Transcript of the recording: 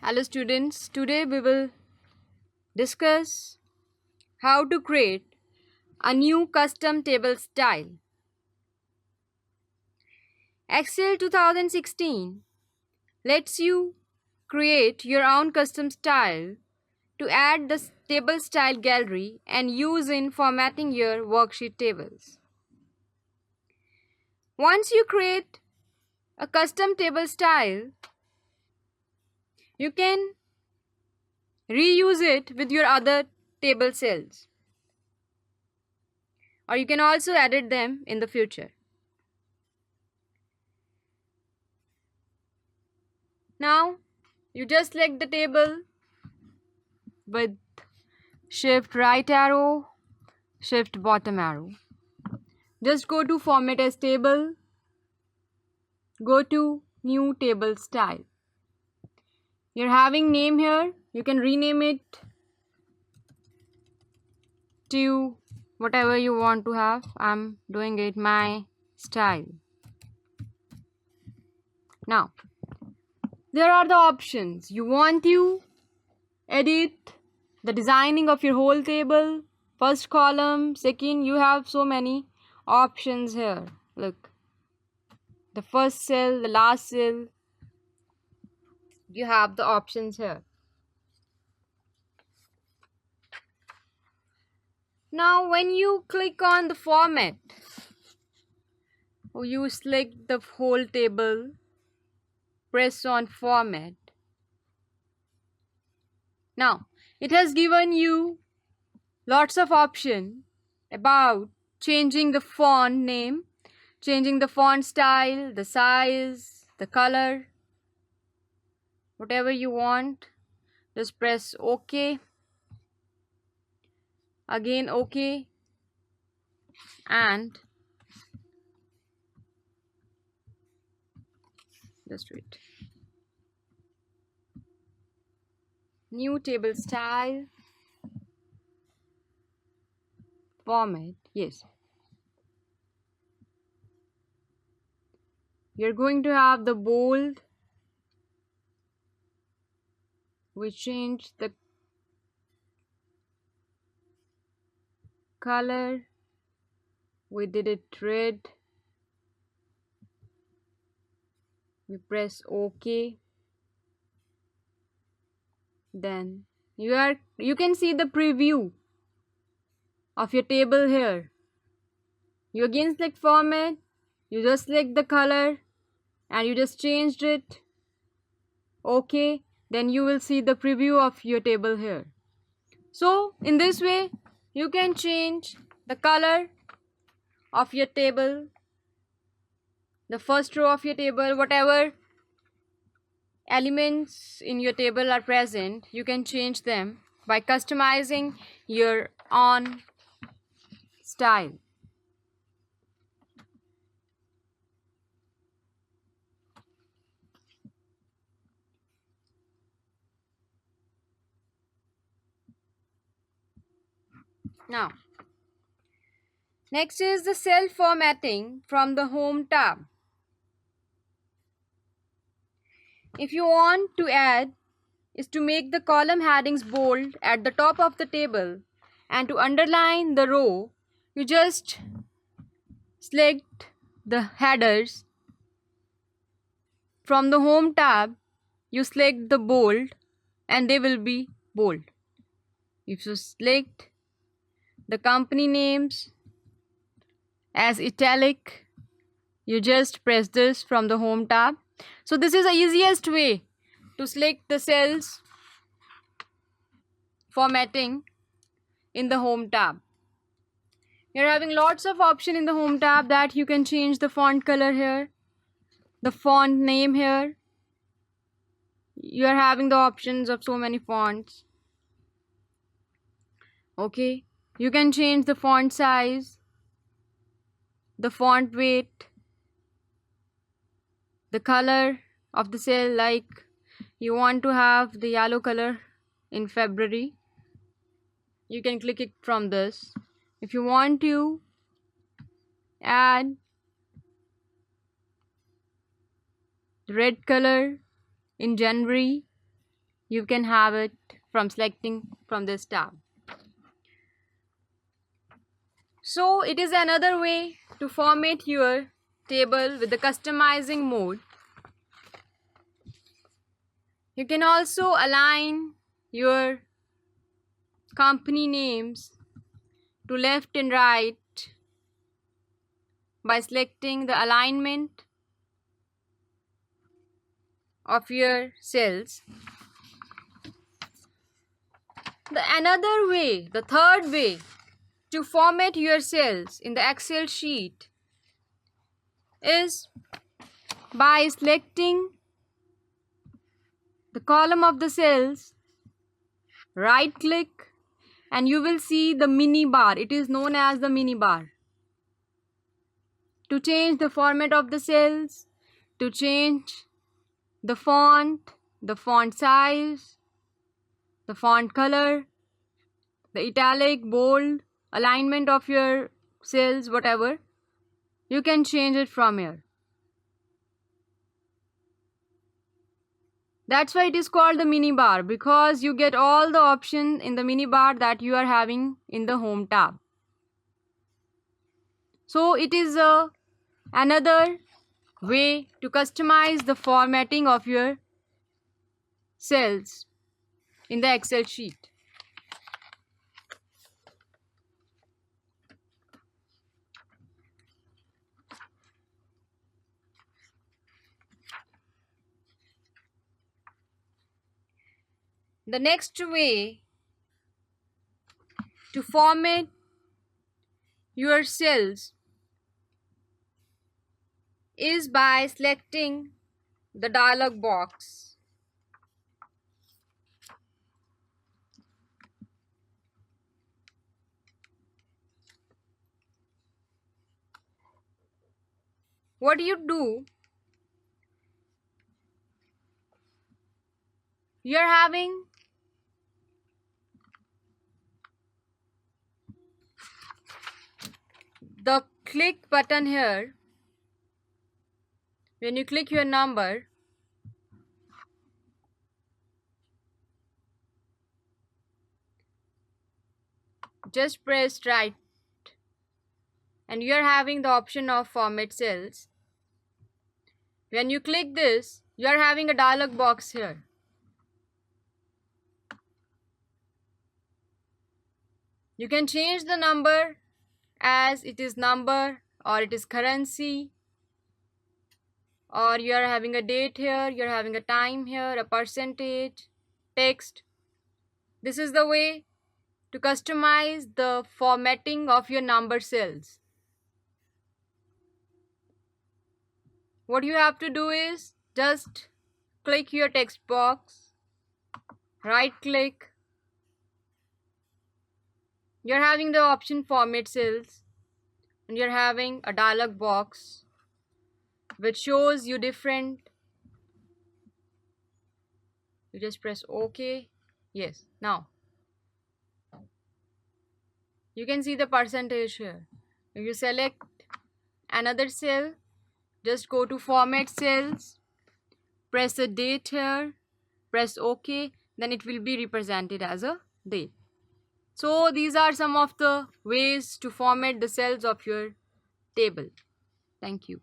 Hello students, today we will discuss how to create a new custom table style. Excel 2016 lets you create your own custom style to add the table style gallery and use in formatting your worksheet tables. Once you create a custom table style, you can reuse it with your other table cells, or you can also edit them in the future. Now you just select the table with shift right arrow, shift bottom arrow. Just go to format as table, go to new table style. You're having name here, you can rename it to whatever you want to have. I'm doing it my style. Now there are the options. You want to edit the designing of your whole table, first column, second, you have so many options here. Look, the first cell, the last cell, you have the options here. Now when you click on the format, or you select the whole table, press on format. Now it has given you lots of options about changing the font name, changing the font style, the size, the color, whatever you want. Just press OK, again OK, and just wait. New table style, format, yes. You're going to have the bold. We changed the color. We did it red. We press OK. Then you can see the preview of your table here. You again select format. You just select the color and you just changed it. OK. Then you will see the preview of your table here. So in this way you can change the color of your table, the first row of your table, whatever elements in your table are present, you can change them by customizing your own style. Now, next is the cell formatting from the Home tab. If you want to add is to make the column headings bold at the top of the table and to underline the row, you just select the headers. From the Home tab, you select the bold and they will be bold. If you select the company names as italic, you just press this from the Home tab. So this is the easiest way to select the cells formatting in the Home tab. You're having lots of options in the Home tab that you can change the font color here, the font name here. You are having the options of so many fonts. Okay, you can change the font size, the font weight, the color of the cell, like you want to have the yellow color in February, you can click it from this. If you want to add the red color in January, You can have it from selecting from this tab. So it is another way to format your table with the customizing mode. You can also align your company names to left and right by selecting the alignment of your cells. The third way to format your cells in the Excel sheet is by selecting the column of the cells, right click, and you will see the mini bar. It is known as the mini bar. To change the format of the cells, to change the font size, the font color, the italic, bold, alignment of your cells, whatever, you can change it from here. That's why it is called the mini bar, because you get all the options in the mini bar that you are having in the home tab. So it is another way to customize the formatting of your cells in the Excel sheet. The next way to format your cells is by selecting the dialog box. What you do, you are having the click button here. When you click your number, just press right and you are having the option of format cells. When you click this, you are having a dialog box here. You can change the number as it is number, or it is currency, or you are having a date here, you are having a time here, a percentage, text. This is the way to customize the formatting of your number cells. What you have to do is just click your text box, right click. You're having the option format cells, and you're having a dialog box which shows you different. You just press OK. Yes, now you can see the percentage here. If you select another cell, just go to format cells, press the date here, press OK, then it will be represented as a date. So these are some of the ways to format the cells of your table. Thank you.